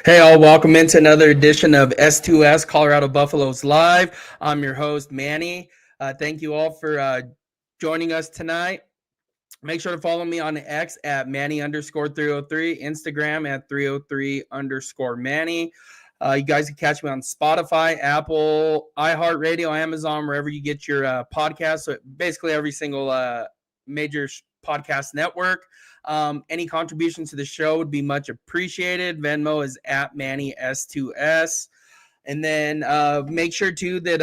Hey, all, welcome into another edition of S2S Colorado Buffaloes Live. I'm your host, Manny. Thank you all for joining us tonight. Make sure to follow me on X at Manny_303, Instagram at 303_Manny. You guys can catch me on Spotify, Apple, iHeartRadio, Amazon, wherever you get your podcasts. So basically every single major podcast network. Any contributions to the show would be much appreciated. Venmo is at Manny S2S. And then make sure too that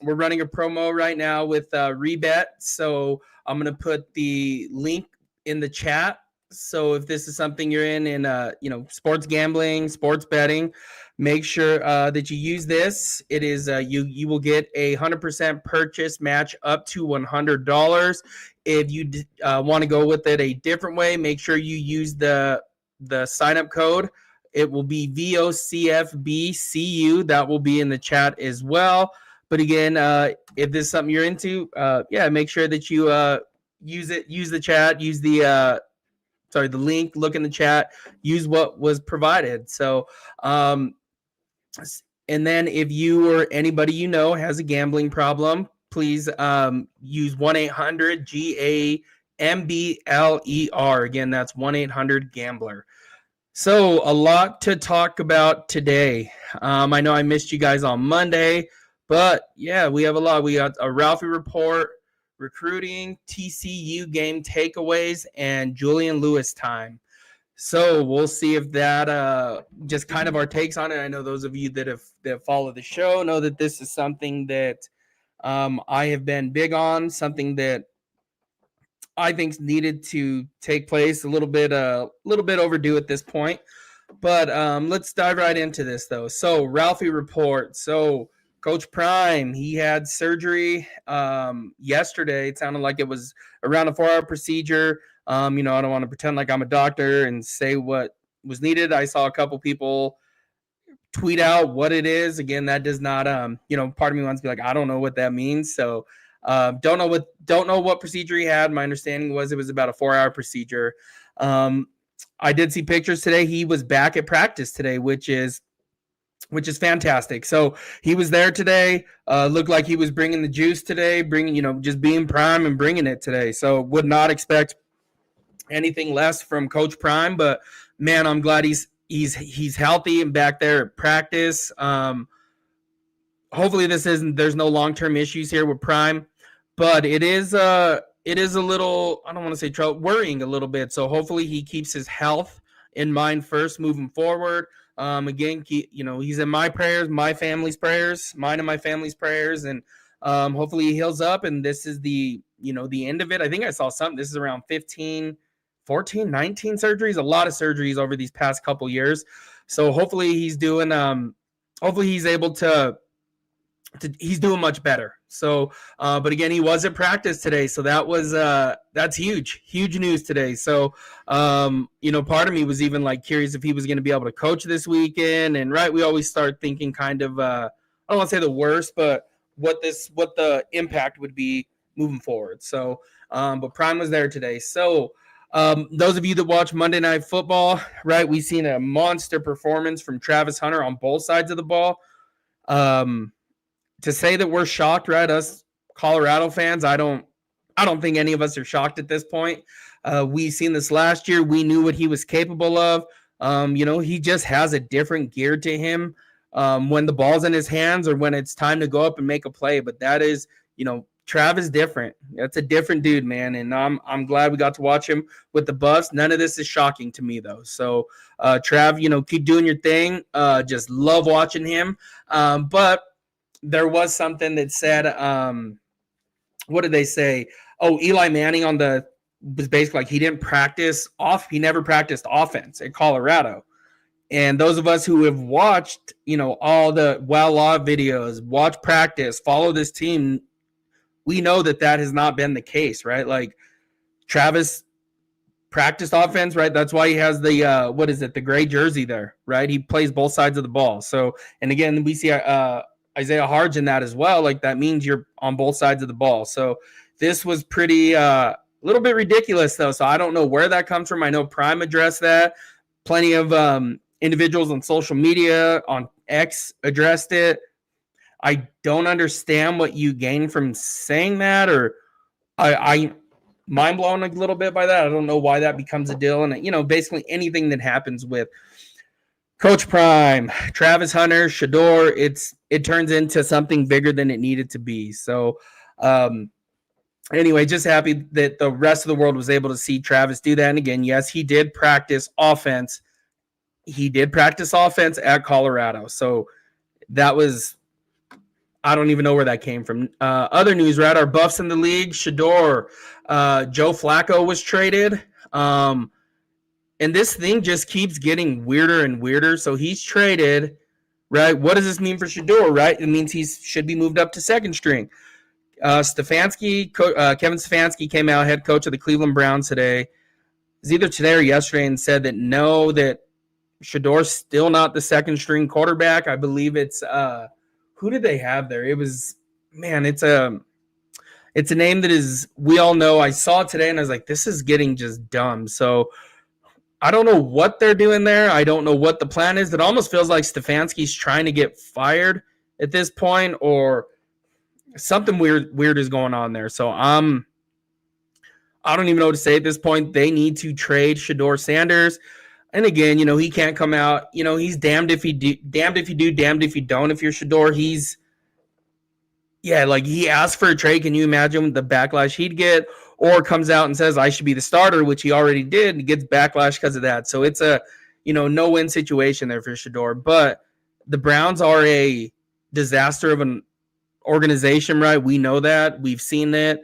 we're running a promo right now with Rebet. So I'm going to put the link in the chat. So if this is something you're in sports gambling, sports betting, make sure that you use this. It is you will get a 100% purchase match up to $100. If you want to go with it a different way, make sure you use the sign up code. It will be VOCFBCU. That will be in the chat as well. But again, if this is something you're into, make sure that you use it. Use the chat. Use the link. Look in the chat. Use what was provided. So, and then if you or anybody you know has a gambling problem, please use 1-800-GAMBLER. Again, that's 1-800-GAMBLER. So a lot to talk about today. I know I missed you guys on Monday, but yeah, we have a lot. We got a Ralphie report, recruiting, TCU game takeaways, and Julian Lewis time. So we'll see if that just kind of our takes on it. I know those of you that follow the show know that this is something that I have been big on, something that I think needed to take place, a little bit overdue at this point. But let's dive right into this, though. So Ralphie report. So Coach Prime, he had surgery yesterday. It sounded like it was around a 4-hour procedure. I don't want to pretend like I'm a doctor and say what was needed. I saw a couple people tweet out what it is. Again, that does not, part of me wants to be like, I don't know what that means. So don't know what procedure he had. My understanding was it was about a 4-hour procedure. I did see pictures today. He was back at practice today, which is fantastic. So he was there today. Looked like he was bringing the juice today, just being Prime and bringing it today. So would not expect anything less from Coach Prime. But man, I'm glad he's healthy and back there at practice. Hopefully there's no long-term issues here with Prime, but it is a little, I don't want to say worrying a little bit. So hopefully he keeps his health in mind first moving forward. Again, he's in my prayers, my family's prayers, mine and my family's prayers. And hopefully he heals up, and this is the end of it. I think I saw something. This is around 19 surgeries, a lot of surgeries over these past couple years. So hopefully he's doing, hopefully he's able to he's doing much better. So, but again, he was at practice today. So that's huge news today. So, part of me was even like curious if he was going to be able to coach this weekend. And right, we always start thinking kind of, I don't want to say the worst, but what the impact would be moving forward. So, but Prime was there today. So, those of you that watch Monday Night Football, right, we've seen a monster performance from Travis Hunter on both sides of the ball. To say that we're shocked, right? Us Colorado fans, I don't think any of us are shocked at this point. We've seen this last year. We knew what he was capable of. He just has a different gear to him when the ball's in his hands or when it's time to go up and make a play. But that is, Trav is different. That's a different dude, man. And I'm glad we got to watch him with the Buffs. None of this is shocking to me, though. So, Trav, keep doing your thing. Just love watching him. But there was something that said, what did they say? Oh, Eli Manning was basically like he didn't practice he never practiced offense at Colorado. And those of us who have watched, all the Law videos, watch practice, follow this team, we know that has not been the case, right? Like Travis practiced offense, right? That's why he has the, the gray jersey there, right? He plays both sides of the ball. So, and again, we see Isaiah Harge in that as well. Like that means you're on both sides of the ball. So this was pretty, a little bit ridiculous though. So I don't know where that comes from. I know Prime addressed that. Plenty of individuals on social media, on X, addressed it. I don't understand what you gain from saying that, or I mind blown a little bit by that. I don't know why that becomes a deal. And, basically anything that happens with Coach Prime, Travis Hunter, Shedeur, it turns into something bigger than it needed to be. So, anyway, just happy that the rest of the world was able to see Travis do that. And again, yes, he did practice offense. He did practice offense at Colorado. So that was, I don't even know where that came from. Other news, right? Our buffs in the league, Shedeur, Joe Flacco was traded. And this thing just keeps getting weirder and weirder. So he's traded, right? What does this mean for Shedeur, right? It means he should be moved up to second string. Kevin Stefanski came out, head coach of the Cleveland Browns today. It was either today or yesterday, and said that no, that Shedeur's still not the second string quarterback. I believe it's who did they have there? It was, man, it's a name that is, we all know. I saw it today and I was like, this is getting just dumb. So I don't know what they're doing there. I don't know what the plan is. It almost feels like Stefanski's trying to get fired at this point, or something weird is going on there. So I don't even know what to say at this point. They need to trade Shedeur Sanders. And again, he can't come out. He's damned if you do, damned if you don't. If you're Shedeur, he asked for a trade. Can you imagine the backlash he'd get? Or comes out and says, I should be the starter, which he already did, and gets backlash because of that. So it's a, no-win situation there for Shedeur. But the Browns are a disaster of an organization, right? We know that. We've seen it.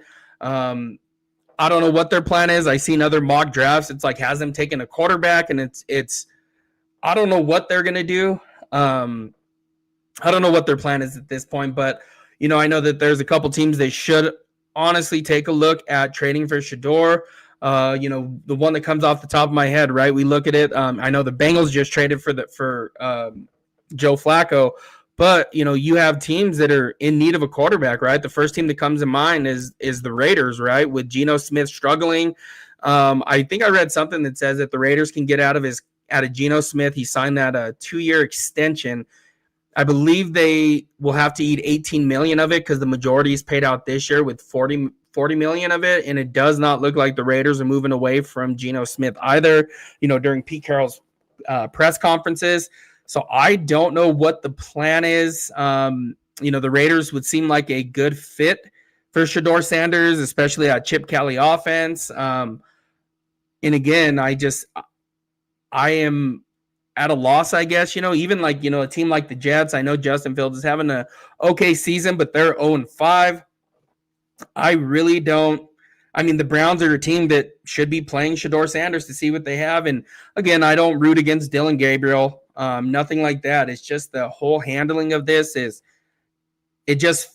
I don't know what their plan is. I've seen other mock drafts. It's like has them taking a quarterback, and it's I don't know what they're going to do. I don't know what their plan is at this point, but, I know that there's a couple teams they should honestly take a look at trading for Shedeur. The one that comes off the top of my head, right? We look at it. I know the Bengals just traded for Joe Flacco, but you have teams that are in need of a quarterback, right? The first team that comes to mind is the Raiders, right? With Geno Smith struggling. I think I read something that says that the Raiders can get out of Geno Smith. He signed that 2-year extension. I believe they will have to eat $18 million of it because the majority is paid out this year with $40 million of it, and it does not look like the Raiders are moving away from Geno Smith either, during Pete Carroll's press conferences. So I don't know what the plan is. The Raiders would seem like a good fit for Shedeur Sanders, especially at Chip Kelly offense. And again, I am at a loss, I guess, even like, a team like the Jets. I know Justin Fields is having a okay season, but they're 0-5. I really don't. I mean, the Browns are a team that should be playing Shedeur Sanders to see what they have. And again, I don't root against Dylan Gabriel. Nothing like that. It's just the whole handling of this it just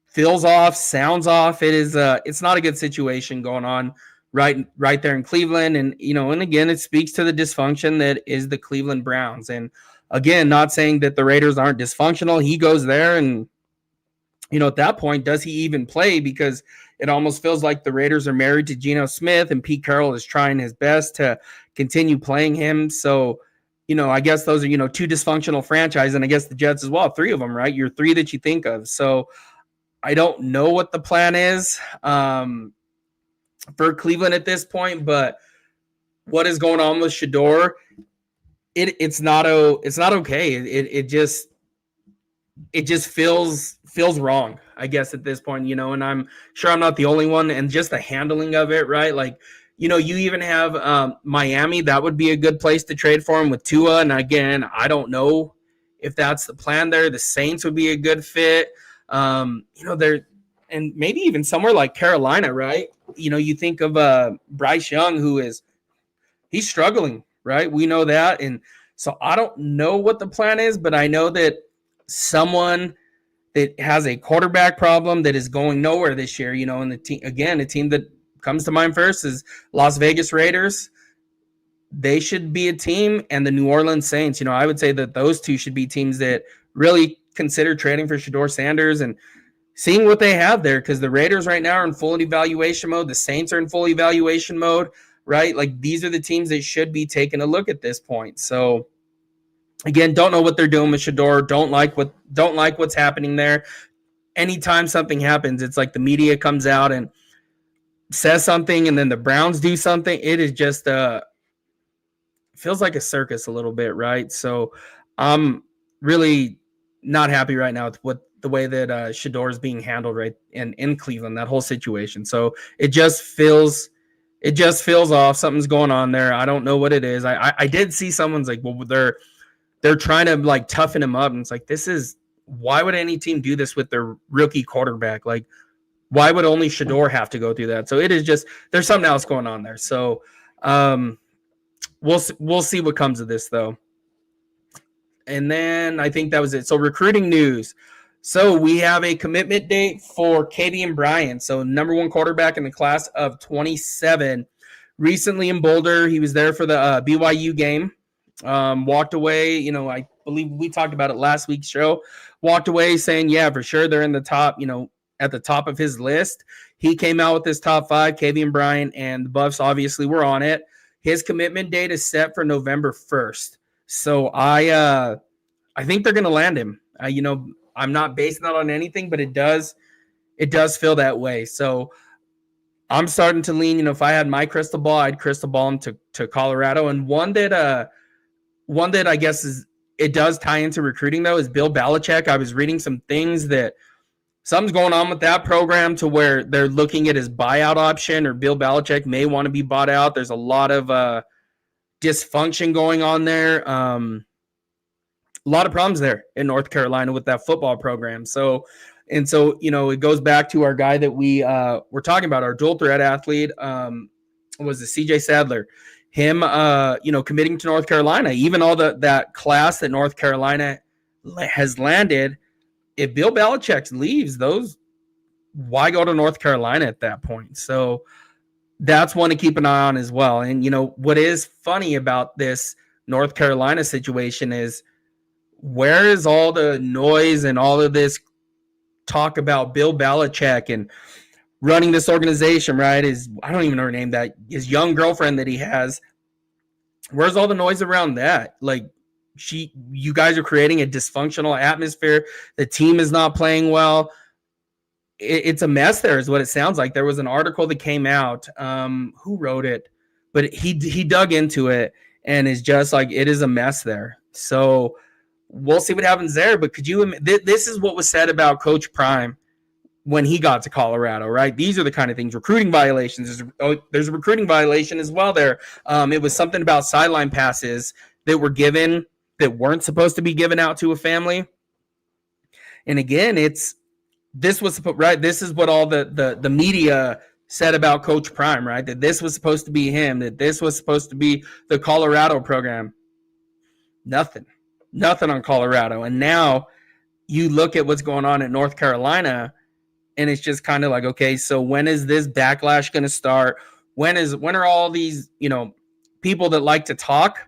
feels off, sounds off. It's not a good situation going on right there in Cleveland. And, and again, it speaks to the dysfunction that is the Cleveland Browns. And again, not saying that the Raiders aren't dysfunctional. He goes there and, at that point, does he even play? Because it almost feels like the Raiders are married to Geno Smith and Pete Carroll is trying his best to continue playing him. So, I guess those are, two dysfunctional franchises, and I guess the Jets as well, 3 of them, right? You're 3 that you think of. So I don't know what the plan is for Cleveland at this point, but what is going on with Shedeur? It's not okay. It just feels wrong, I guess, at this point, and I'm sure I'm not the only one. And just the handling of it, right? Like, you even have Miami. That would be a good place to trade for him with Tua. And again, I don't know if that's the plan there. The Saints would be a good fit. They're, and maybe even somewhere like Carolina, right? You think of Bryce Young, he's struggling, right? We know that. And so I don't know what the plan is, but I know that someone that has a quarterback problem that is going nowhere this year, and the team, again, a team that comes to mind first is Las Vegas Raiders. They should be a team, and the New Orleans Saints. I would say that those two should be teams that really consider trading for Shedeur Sanders and seeing what they have there, because the Raiders right now are in full evaluation mode. The Saints are in full evaluation mode, right? Like, these are the teams that should be taking a look at this point. So Again, don't know what they're doing with Shador. Don't like what's happening there. Anytime something happens, it's like the media comes out and says something, and then the Browns do something. It is just feels like a circus a little bit, right? So I'm really not happy right now with the way that Shador is being handled right in Cleveland, that whole situation. So it just feels off. Something's going on there. I don't know what it is. I did see someone's like, well, they're trying to like toughen him up, and it's like, why would any team do this with their rookie quarterback? Like, why would only Shador have to go through that? So it is just, there's something else going on there. So we'll see what comes of this though. And then I think that was it. So recruiting news. So we have a commitment date for Kavian Bryant. So number 1 quarterback in the class of 27. Recently in Boulder, he was there for the BYU game. Walked away. I believe we talked about it last week's show. Walked away saying, yeah, for sure they're in the top. At the top of his list. He came out with his top 5, Kavian Bryant, and the Buffs obviously were on it. His commitment date is set for November 1st. So I think they're going to land him. I'm not basing that on anything, but it does feel that way. So I'm starting to lean, if I had my crystal ball, I'd crystal ball him to Colorado. And one that I guess it does tie into recruiting though is Bill Belichick. I was reading some things that something's going on with that program to where they're looking at his buyout option, or Bill Belichick may want to be bought out. There's a lot of dysfunction going on there. A lot of problems there in North Carolina with that football program. So it goes back to our guy that we were talking about, our dual threat athlete, was the CJ Sadler. Him, committing to North Carolina, even all that class that North Carolina has landed. If Bill Belichick leaves, why go to North Carolina at that point? So that's one to keep an eye on as well. And, what is funny about this North Carolina situation is, where is all the noise and all of this talk about Bill Belichick and running this organization, right? I don't even know her name, that his young girlfriend that he has. Where's all the noise around that? Like, you guys are creating a dysfunctional atmosphere. The team is not playing well. It's a mess there is what it sounds like. There was an article that came out. Who wrote it? But he dug into it and is just like, it is a mess there. So we'll see what happens there. But this is what was said about Coach Prime when he got to Colorado, right? These are the kind of things, recruiting violations. There's a recruiting violation as well there. It was something about sideline passes that were given that weren't supposed to be given out to a family. And again, this was right. This is what all the media said about Coach Prime, right? That this was supposed to be him, that this was supposed to be the Colorado program. Nothing on Colorado. And now you look at what's going on in North Carolina, and it's just kind of like, okay, so when is this backlash going to start? When are all these, people that like to talk,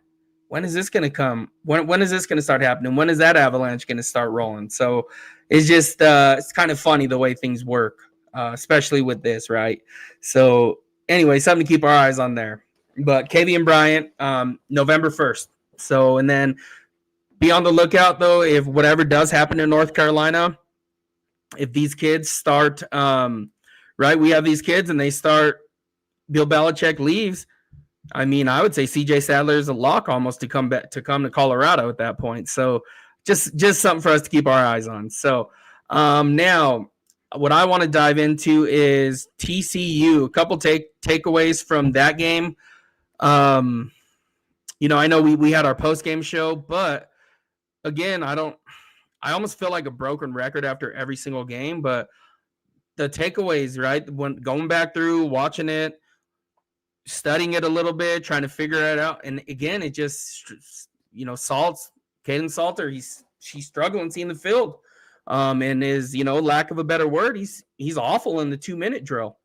when is this going to come? When is this going to start happening? When is that avalanche going to start rolling? So it's just, it's kind of funny the way things work, especially with this, right? So anyway, something to keep our eyes on there. But Kavian Bryant, November 1st. So, and then be on the lookout, though, if whatever does happen in North Carolina, if these kids start, right, we have these kids and they start, Bill Belichick leaves, I mean, I would say CJ Sadler is a lock almost to come to Colorado at that point. So just something for us to keep our eyes on. So now what I want to dive into is TCU. A couple takeaways from that game. I know we had our post-game show, but again, I almost feel like a broken record after every single game, but the takeaways, right? When going back through, watching it, studying it a little bit, trying to figure it out. And again, it just, Caden Salter, she's struggling seeing the field. And is, lack of a better word, he's awful in the 2-minute drill.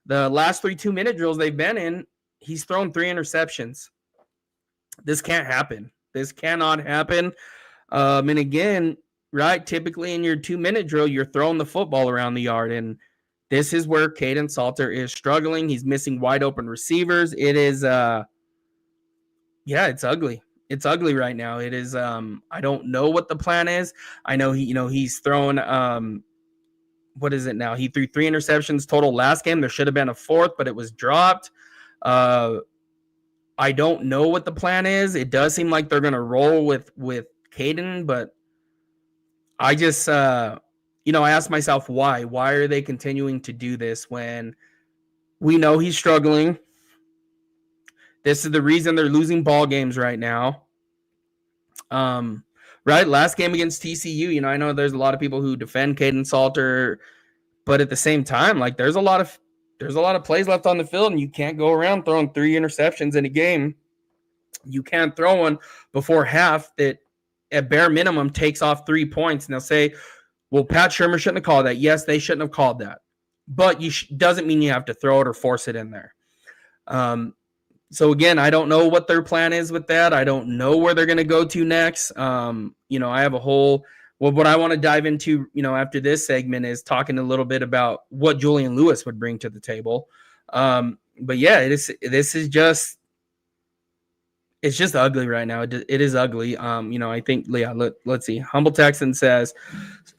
The last 3 2-minute drills they've been in, he's thrown 3 interceptions. This can't happen. This cannot happen. And again, right, typically in your 2-minute drill, you're throwing the football around the yard. And this is where Caden Salter is struggling. He's missing wide open receivers. It is, it's ugly. it's ugly right now. It is. I don't know what the plan is. I know he's thrown. What is it now? He threw 3 interceptions total last game. There should have been a 4th, but it was dropped. I don't know what the plan is. It does seem like they're going to roll with Caden, but I just, I asked myself why. Why are they continuing to do this when we know he's struggling? This is the reason they're losing ball games right now. Right, last game against TCU, I know there's a lot of people who defend Caden Salter, but at the same time, like there's a lot of plays left on the field, and you can't go around throwing 3 interceptions in a game. You can't throw one before half that at bare minimum takes off 3 points. And they'll say, well, Pat Shurmur shouldn't have called that. Yes, they shouldn't have called that. But doesn't mean you have to throw it or force it in there. So, again, I don't know what their plan is with that. I don't know where they're going to go to next. I have a whole – what I want to dive into, after this segment is talking a little bit about what Julian Lewis would bring to the table. But, yeah, this is just – it's just ugly right now. It is ugly. I think, let's see. Humble Texan says,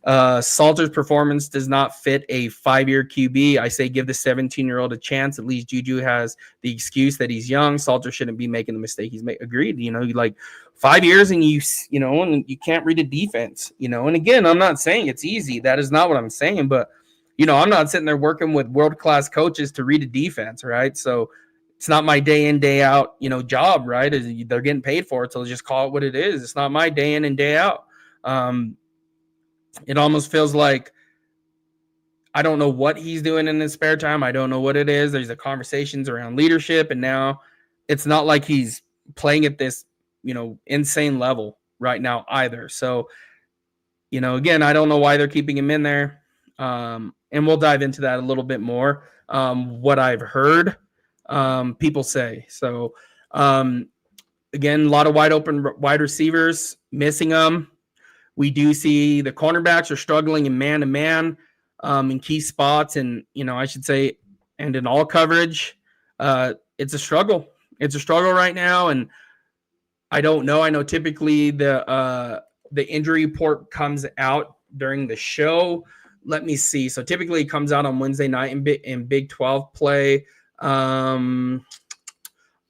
Salter's performance does not fit a 5-year QB. I say give the 17-year-old a chance. At least Juju has the excuse that he's young. Salter shouldn't be making the mistake he's made. Agreed. Like 5 years and and you can't read a defense, And again, I'm not saying it's easy. That is not what I'm saying. But, I'm not sitting there working with world-class coaches to read a defense, right? So, it's not my day in, day out, job, right? They're getting paid for it, so just call it what it is. It's not my day in and day out. It almost feels like I don't know what he's doing in his spare time. I don't know what it is. There's the conversations around leadership, and now it's not like he's playing at this, insane level right now either. So, again, I don't know why they're keeping him in there, and we'll dive into that a little bit more. What I've heard people say. So, again, a lot of wide open wide receivers, missing them. We do see the cornerbacks are struggling in man-to-man in key spots, and, I should say, and in all coverage. It's a struggle. It's a struggle right now, and I don't know. I know typically the injury report comes out during the show. Let me see. So typically it comes out on Wednesday night in Big 12 play.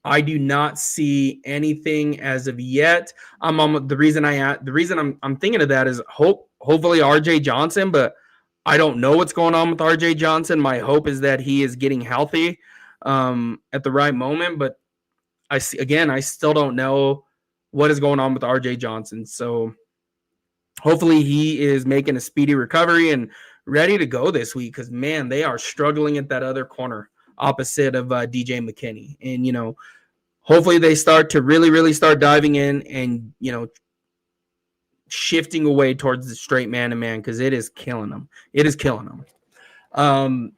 I do not see anything as of yet. The reason I'm thinking of that is hopefully RJ Johnson, but I don't know what's going on with RJ Johnson. My hope is that he is getting healthy at the right moment, but I still don't know what is going on with RJ Johnson. So hopefully he is making a speedy recovery and ready to go this week, because man, they are struggling at that other corner opposite of DJ McKinney. And, hopefully they start to really, really start diving in and, shifting away towards the straight man-to-man, because it is killing them. It is killing them. One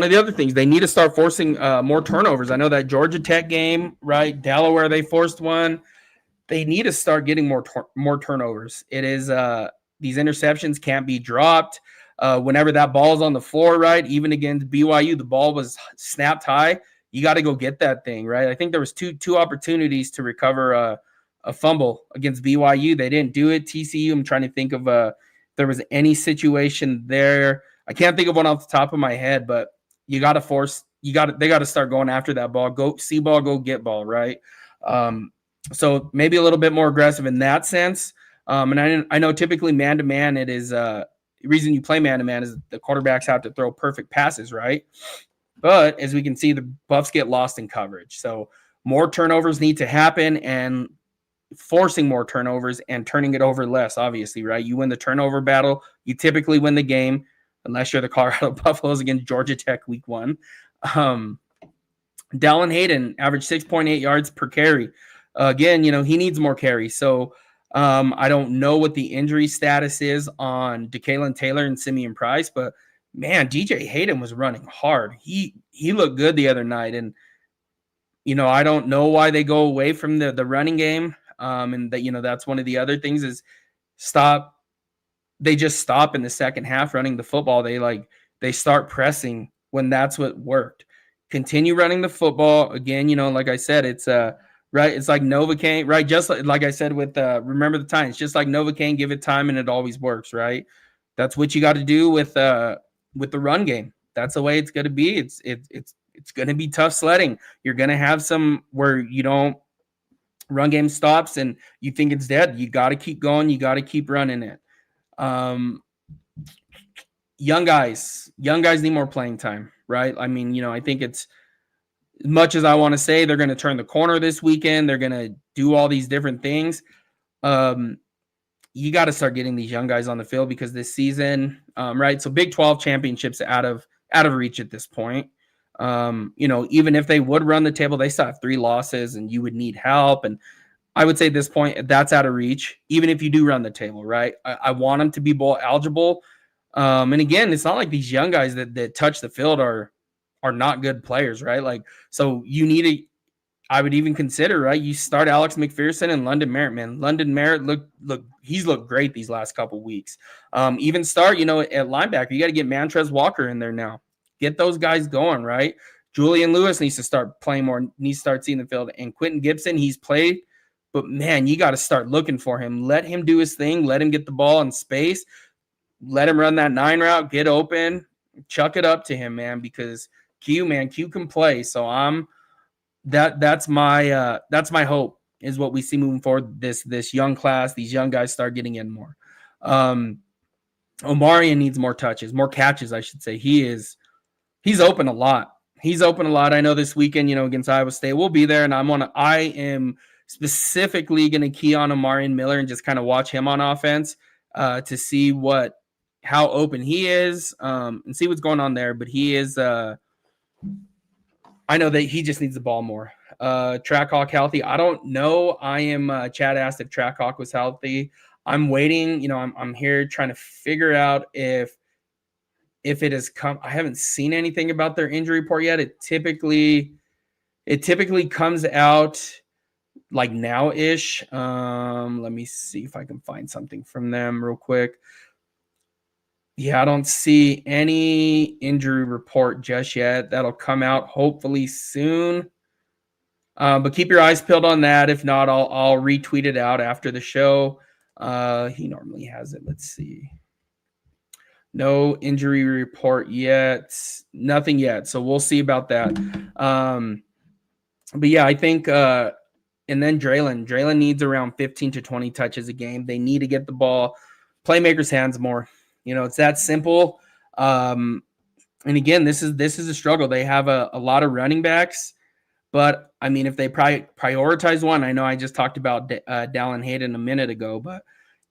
of the other things, they need to start forcing more turnovers. I know that Georgia Tech game, right? Delaware, they forced one. They need to start getting more turnovers. It is these interceptions can't be dropped. Whenever that ball is on the floor, right, even against BYU, the ball was snapped high. You got to go get that thing, right? I think there was two opportunities to recover a fumble against BYU. They didn't do it. TCU, I'm trying to think of if there was any situation there. I can't think of one off the top of my head, but they got to start going after that ball. Go see ball, go get ball, right? So maybe a little bit more aggressive in that sense. And I know typically man-to-man, it is the reason you play man-to-man is the quarterbacks have to throw perfect passes, right? But as we can see, the Buffs get lost in coverage. So more turnovers need to happen, and forcing more turnovers and turning it over less, obviously, right? You win the turnover battle, you typically win the game, unless you're the Colorado Buffaloes against Georgia Tech week 1. Dallin Hayden averaged 6.8 yards per carry. Again, he needs more carries. So I don't know what the injury status is on DeKalen Taylor and Simeon Price, but man, DJ Hayden was running hard. He looked good the other night, and I don't know why they go away from the running game. And that that's one of the other things is they just stop in the second half running the football. They start pressing when that's what worked. Continue running the football again. Like I said, it's right? It's like Novocaine, right? Just like I said with Remember the Time. It's just like Novocaine, give it time and it always works, right? That's what you got to do with the run game. That's the way it's going to be. It's going to be tough sledding. You're going to have some where you don't run game stops and you think it's dead. You got to keep going. You got to keep running it. Young guys need more playing time, right? I mean, I think it's, as much as I want to say they're going to turn the corner this weekend, they're going to do all these different things. You got to start getting these young guys on the field because this season, right? So Big 12 championships out of reach at this point. Even if they would run the table, they still have 3 losses and you would need help. And I would say at this point, that's out of reach, even if you do run the table, right? I want them to be bowl eligible. And again, it's not like these young guys that touch the field are not good players, right? Like, so you need to, I would even consider, right? You start Alex McPherson and London Merritt, man. London Merritt he's looked great these last couple weeks. Even start, at linebacker, you got to get Mantrez Walker in there now. Get those guys going, right? Julian Lewis needs to start playing more, needs to start seeing the field. And Quentin Gibson, he's played, but man, you got to start looking for him. Let him do his thing. Let him get the ball in space. Let him run that 9 route, get open, chuck it up to him, man, because Q can play. So that's my hope is what we see moving forward. This young class, these young guys start getting in more. Omarion needs more touches, more catches, I should say. He's open a lot. He's open a lot. I know this weekend, against Iowa State, we'll be there, and I am specifically going to key on Omarion Miller and just kind of watch him on offense to see how open he is and see what's going on there. But he is I know that he just needs the ball more. Trackhawk healthy. I don't know. Chad asked if Trackhawk was healthy. I'm waiting. I'm here trying to figure out if it has come. I haven't seen anything about their injury report yet. It typically comes out like now-ish. Let me see if I can find something from them real quick. Yeah, I don't see any injury report just yet. That'll come out hopefully soon. But keep your eyes peeled on that. If not, I'll retweet it out after the show. He normally has it. Let's see. No injury report yet. Nothing yet. So we'll see about that. But yeah, I think and then Draylon needs around 15 to 20 touches a game. They need to get the ball playmakers' hands more. It's that simple. And again, this is a struggle. They have a lot of running backs, but I mean, if they prioritize one, I know I just talked about Dallin Hayden a minute ago, but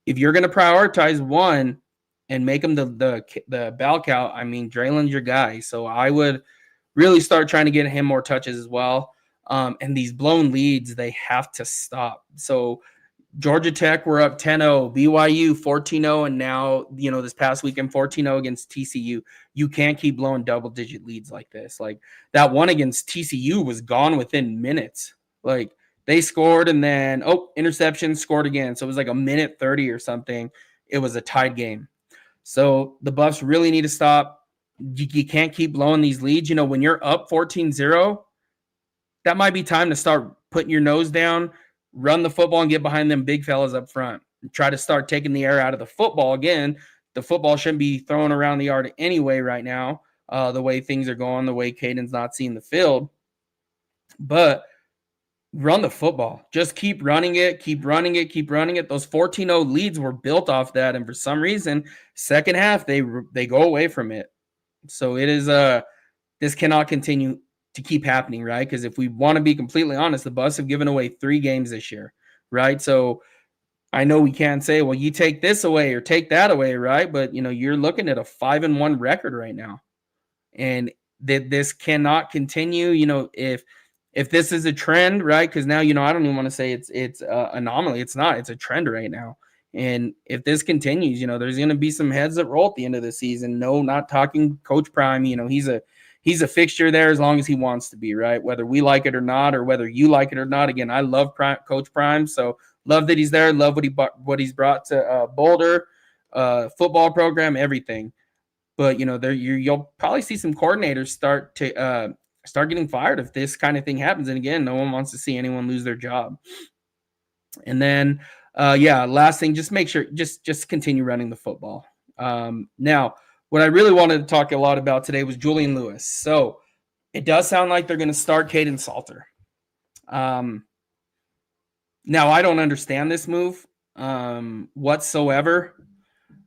if you're going to prioritize one and make him the bell cow, I mean, Draylon's your guy. So I would really start trying to get him more touches as well. And these blown leads, they have to stop. So Georgia Tech, we're up 10-0. BYU 14-0, and now, this past weekend 14-0 against TCU. You can't keep blowing double-digit leads like this. Like, that one against TCU was gone within minutes. Like, they scored, and then, interception, scored again. So it was like a minute 30 or something. It was a tied game. So the Buffs really need to stop. You can't keep blowing these leads. When you're up 14-0, that might be time to start putting your nose down, run the football, and get behind them big fellas up front. Try to start taking the air out of the football again. The football shouldn't be thrown around the yard anyway right now, the way things are going, the way Caden's not seeing the field. But run the football. Just keep running it, keep running it, keep running it. Those 14-0 leads were built off that, and for some reason, second half, they go away from it. So it is this cannot continue to keep happening, right? Because if we want to be completely honest, the Buffs have given away 3 games this year, right? So I know we can't say, well, you take this away or take that away, right? But, you're looking at a 5-1 record right now. And this cannot continue, if this is a trend, right? Because now, I don't even want to say it's anomaly. It's not. It's a trend right now. And if this continues, there's going to be some heads that roll at the end of the season. No, not talking Coach Prime. He's a fixture there as long as he wants to be, right? Whether we like it or not, or whether you like it or not. Again, I love Coach Prime, so love that he's there. Love what he's brought to Boulder, football program, everything. But you'll probably see some coordinators start to start getting fired if this kind of thing happens. And again, no one wants to see anyone lose their job. And then, last thing, just make sure, just continue running the football. Now, what I really wanted to talk a lot about today was Julian Lewis. So it does sound like they're going to start Caden Salter. Now, I don't understand this move whatsoever.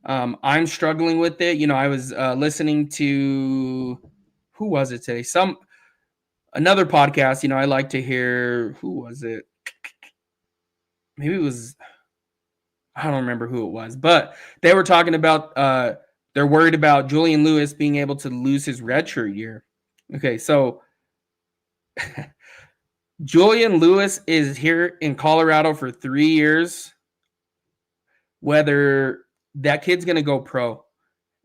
I'm struggling with it. You know, I was listening to, who was it today? Another podcast. You know, I like to hear, who was it? Maybe it was, I don't remember who it was, but they were talking about they're worried about Julian Lewis being able to lose his redshirt year. Okay, so Julian Lewis is here in Colorado for 3 years. Whether that kid's going to go pro,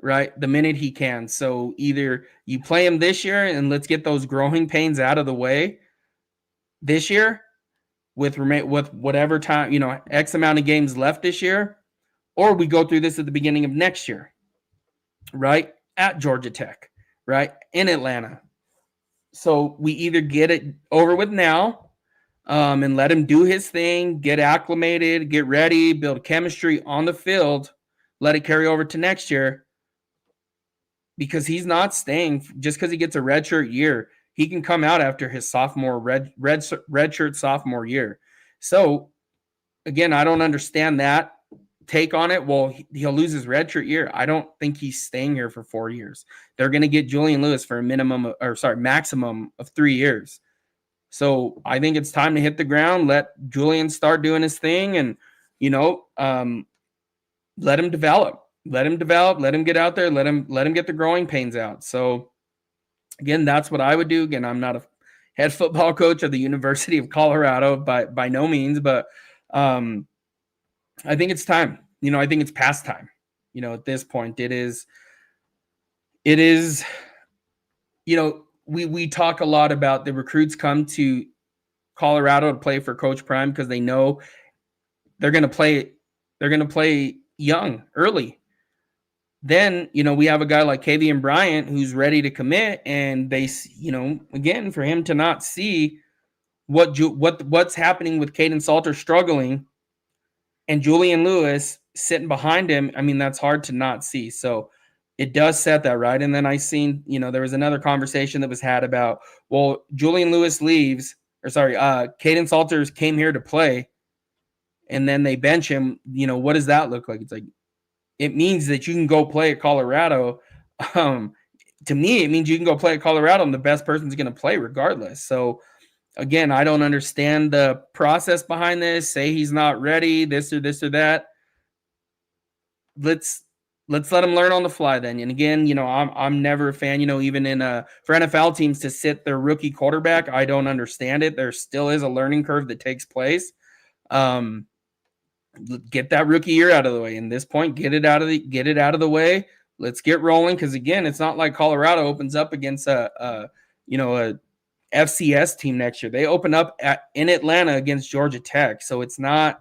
right, the minute he can. So either you play him this year and let's get those growing pains out of the way this year with whatever time, you know, X amount of games left this year, or we go through this at the beginning of next year, right, at Georgia Tech, right, in Atlanta. So we either get it over with now and let him do his thing, get acclimated, get ready, build chemistry on the field, let it carry over to next year, because he's not staying just because he gets a redshirt year. He can come out after his sophomore redshirt sophomore year. So again, I don't understand that take on it. Well, he'll lose his redshirt year. I don't think he's staying here for 4 years. They're going to get Julian Lewis for maximum of 3 years. So I think it's time to hit the ground, let Julian start doing his thing, and, you know, let him develop, let him get out there, let him get the growing pains out. So again, that's what I would do. Again, I'm not a head football coach of the University of Colorado by no means, but I think it's time. You know, I think it's past time. You know, at this point, it is, you know, we talk a lot about the recruits come to Colorado to play for Coach Prime because they know they're going to play young early. Then, you know, we have a guy like Kavian Bryant who's ready to commit, and they, you know, again, for him to not see what's happening with Caden Salter struggling and Julian Lewis sitting behind him, I mean, that's hard to not see. So it does set that, right? And then I seen, you know, there was another conversation that was had about, well, Julian Lewis leaves, or sorry, Caden Salters came here to play, and then they bench him. You know, what does that look like? It's like, it means that you can go play at Colorado. To me, it means you can go play at Colorado, and the best person's going to play regardless. So again, I don't understand the process behind this. Say he's not ready, this or that. Let's let him learn on the fly then. And again, you know, I'm never a fan, you know, even for NFL teams to sit their rookie quarterback, I don't understand it. There still is a learning curve that takes place. Get that rookie year out of the way. In this point, get it out of the way. Let's get rolling, because again, it's not like Colorado opens up against a FCS team next year. They open up in Atlanta against Georgia Tech. So it's not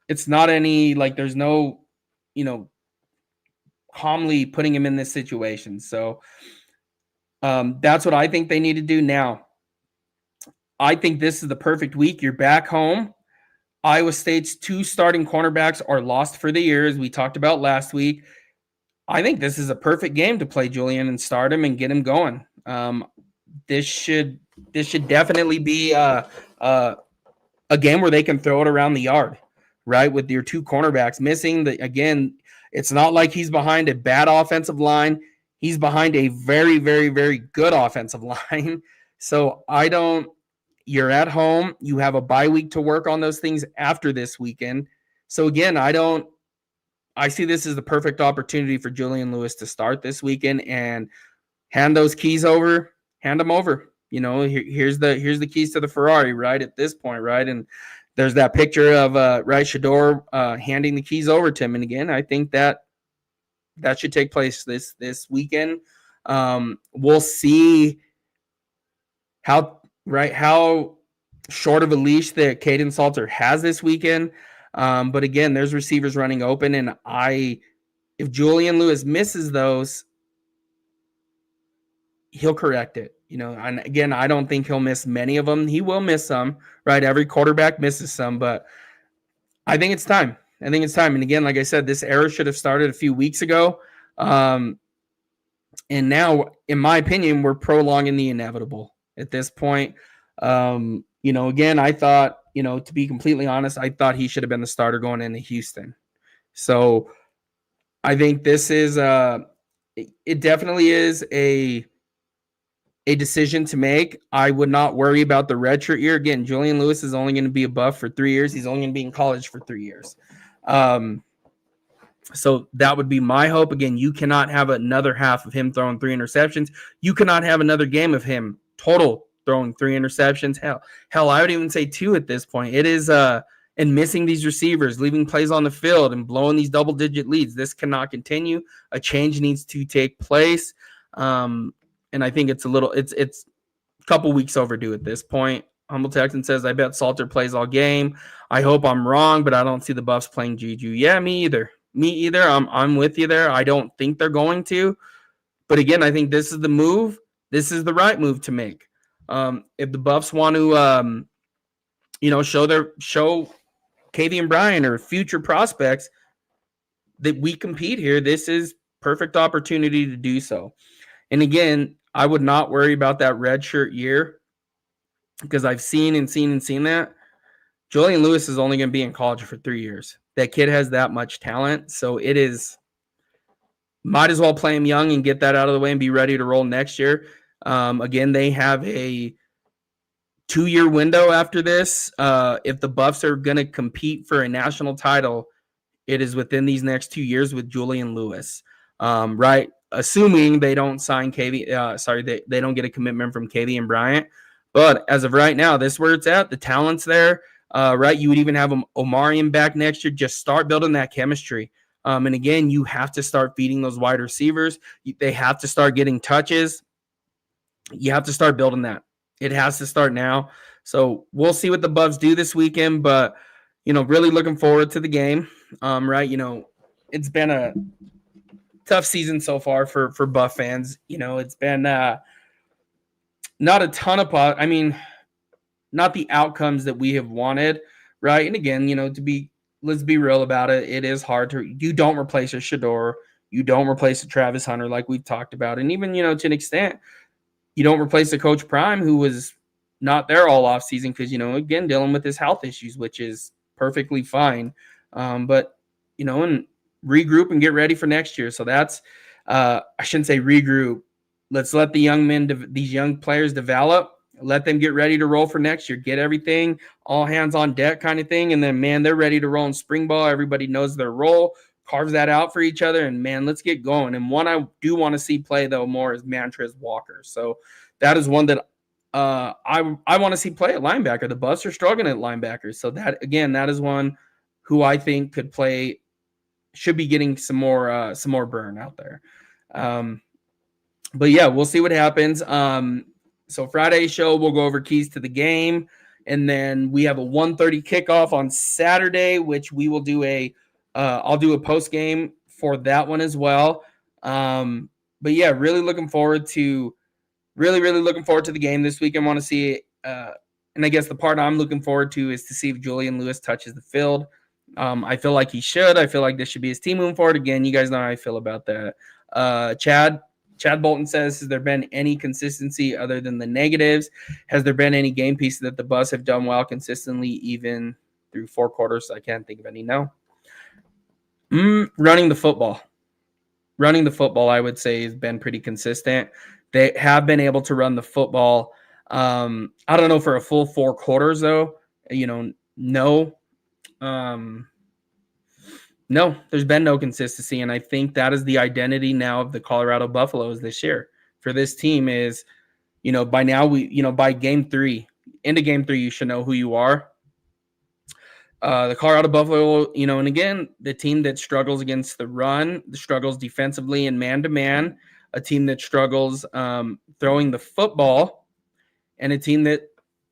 any, like, there's no, you know, calmly putting him in this situation. So that's what I think they need to do now. I think this is the perfect week. You're back home. Iowa State's 2 starting cornerbacks are lost for the year, as we talked about last week. I think this is a perfect game to play Julian and start him and get him going. This should definitely be a game where they can throw it around the yard, right? With your 2 cornerbacks missing. Again, it's not like he's behind a bad offensive line. He's behind a very, very, very good offensive line. So you're at home. You have a bye week to work on those things after this weekend. So again, I see this as the perfect opportunity for Julian Lewis to start this weekend and hand those keys over. Hand them over. You know, here's the keys to the Ferrari, right, at this point, right? And there's that picture of Shador handing the keys over to him. And again, I think that should take place this weekend. We'll see how short of a leash that Caden Salter has this weekend. But again, there's receivers running open, and if Julian Lewis misses those, he'll correct it. And again, I don't think he'll miss many of them. He will miss some, right? Every quarterback misses some, but I think it's time. And again, like I said, this era should have started a few weeks ago. And now, in my opinion, we're prolonging the inevitable at this point. Again, I thought, to be completely honest, I thought he should have been the starter going into Houston. So I think this is it definitely is a decision to make. I would not worry about the redshirt year. Again, Julian Lewis is only going to be a Buff for 3 years. He's only going to be in college for 3 years. So that would be my hope. Again, you cannot have another half of him throwing 3 interceptions. You cannot have another game of him total throwing 3 interceptions. Hell, I would even say 2 at this point. It is and missing these receivers, leaving plays on the field, and blowing these double-digit leads. This cannot continue. A change needs to take place. And I think it's a couple weeks overdue at this point. Humble Texan says, I bet Salter plays all game. I hope I'm wrong, but I don't see the Buffs playing JUJU. Yeah, me either. I'm with you there. I don't think they're going to. But again, I think this is the move. This is the right move to make. If the Buffs want to, show Kavian Bryant or future prospects that we compete here, this is perfect opportunity to do so. And again, I would not worry about that redshirt year because I've seen that. Julian Lewis is only going to be in college for 3 years. That kid has that much talent, so it is might as well play him young and get that out of the way and be ready to roll next year. Again, they have a 2-year window after this. If the Buffs are going to compete for a national title, it is within these next 2 years with Julian Lewis, right? Assuming they don't sign they don't get a commitment from Kavian Bryant. But as of right now, this is where it's at. The talent's there, right? You would even have Omarion back next year. Just start building that chemistry. And again, you have to start feeding those wide receivers. They have to start getting touches. You have to start building that. It has to start now. So we'll see what the Buffs do this weekend, but really looking forward to the game. Right? It's been a tough season so far for Buff fans. It's been not a ton of not the outcomes that we have wanted, right? And again, let's be real about it. It is hard you don't replace a Shador, you don't replace a Travis Hunter like we've talked about, and even to an extent, you don't replace a Coach Prime who was not there all off season because again dealing with his health issues, which is perfectly fine. But and regroup and get ready for next year. So that's I shouldn't say regroup. Let's let these young players develop. Let them get ready to roll for next year. Get everything, all hands on deck kind of thing. And then, man, they're ready to roll in spring ball. Everybody knows their role, carves that out for each other. And, man, let's get going. And one I do want to see play, though, more is Mantrez Walker. So that is one that I want to see play at linebacker. The Buffs are struggling at linebacker. So, that is one who I think should be getting some more burn out there. But, yeah, we'll see what happens. So Friday's show, we'll go over keys to the game. And then we have a 1:30 kickoff on Saturday, which we will do I'll do a post game for that one as well. But yeah, really looking forward to the game this week. I want to see it. And I guess the part I'm looking forward to is to see if Julian Lewis touches the field. I feel like he should. I feel like this should be his team moving forward. Again, you guys know how I feel about that. Chad Bolton says, has there been any consistency other than the negatives? Has there been any game pieces that the Buffs have done well consistently, even through 4 quarters? I can't think of any. No. Running the football, I would say, has been pretty consistent. They have been able to run the football. I don't know for a full 4 quarters, though. No. No, there's been no consistency, and I think that is the identity now of the Colorado Buffaloes this year. For this team is, by now by game 3, into game 3, you should know who you are. The Colorado Buffalo, and again, the team that struggles against the run, struggles defensively and man-to-man, a team that struggles throwing the football, and a team that,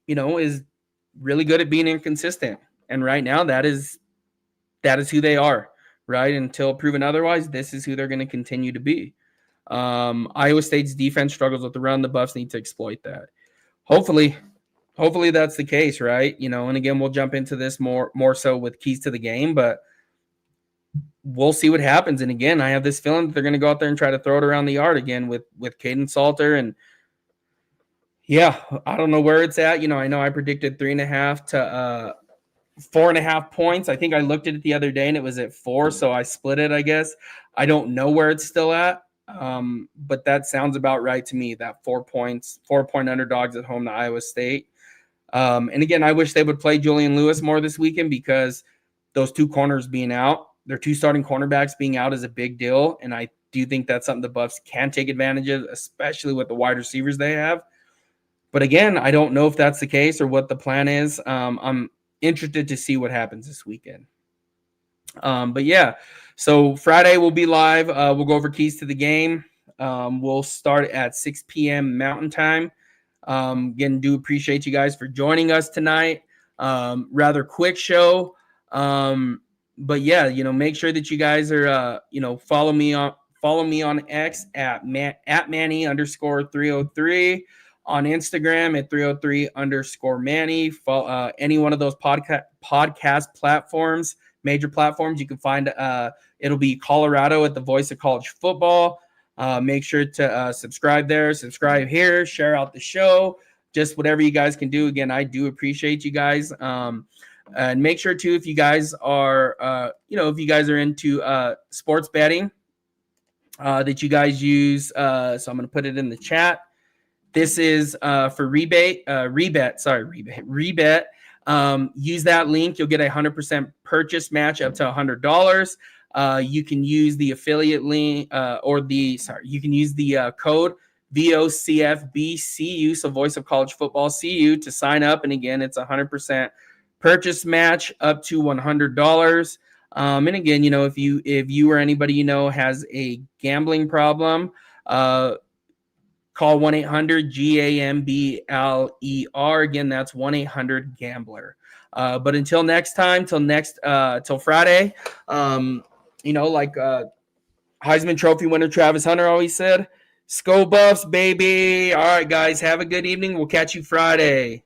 is really good at being inconsistent. And right now, that is who they are, right? Until proven otherwise, this is who they're going to continue to be. Iowa State's defense struggles with the run. The Buffs need to exploit that. Hopefully that's the case, right? And again, we'll jump into this more so with keys to the game, but we'll see what happens. And again, I have this feeling that they're going to go out there and try to throw it around the yard again with Caden Salter. And yeah, I don't know where it's at. I know I predicted 3.5 to 4.5 points. I think I looked at it the other day and it was at 4, so I split it, I guess. I don't know where it's still at, but that sounds about right to me, that 4 points, 4-point underdogs at home to Iowa State. And again, I wish they would play Julian Lewis more this weekend because those two corners being out, their two starting cornerbacks being out is a big deal, and I do think that's something the Buffs can take advantage of, especially with the wide receivers they have. But again, I don't know if that's the case or what the plan is. I'm interested to see what happens this weekend. But yeah, so Friday we'll be live. We'll go over keys to the game. We'll start at 6 p.m. Mountain Time. Again, do appreciate you guys for joining us tonight. Rather quick show. But yeah, make sure that you guys are, follow me on X at Manny_303, on Instagram at 303_Manny. Follow any one of those podcast platforms, major platforms. You can find it'll be Colorado at the Voice of College Football. Make sure to subscribe there, subscribe here, share out the show, just whatever you guys can do. Again, I do appreciate you guys. And make sure too, if you guys are, if you guys are into sports betting, that you guys use. So I'm going to put it in the chat. This is for rebet. Use that link. You'll get 100% purchase match up to $100. You can use the affiliate link you can use the code VOCFBCU, so Voice of College Football CU, to sign up. And again, it's 100% purchase match up to $100. And again, if you or anybody has a gambling problem, call 1-800-GAMBLER. Again, that's 1-800-GAMBLER. But until next time, till Friday, like Heisman Trophy winner Travis Hunter always said, "Skol Buffs, baby." All right, guys, have a good evening. We'll catch you Friday.